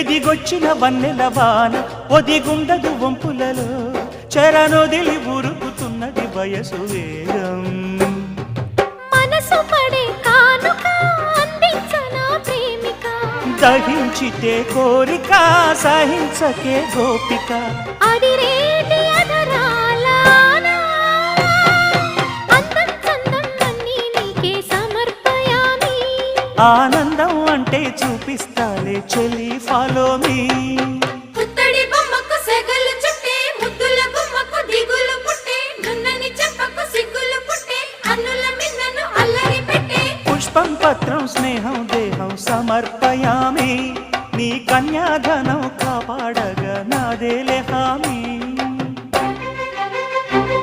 ఎదిగొచ్చిన వన్నెల వాన ఒదిగుండదు వంపులలో చరణొదిలి ఉరుకుతున్నది వయసు వేగం మనసు పడే కానుక అందించనా ప్రేమిక దహించితే కోరిక సహించకే గోపిక అదిరేటి అధరాల అందం చందం అన్నీ నీకే సమర్పయామి ఆనందం అంటే చూపిస్తాలే చెలి ఫాలో మీ పుత్తడి బొమ్మకు సెగలు చుట్టే ముద్దుల బొమ్మకు దిగులు పుట్టే నున్నని చెప్పకు సిగ్గులు పుట్టే అన్నుల మిన్నను అల్లరి పెట్టే పుష్పం పత్రం స్నేహం దేహం సమర్పయామి నీ కన్యాధనం కాపాడగా నాదేలే హామీ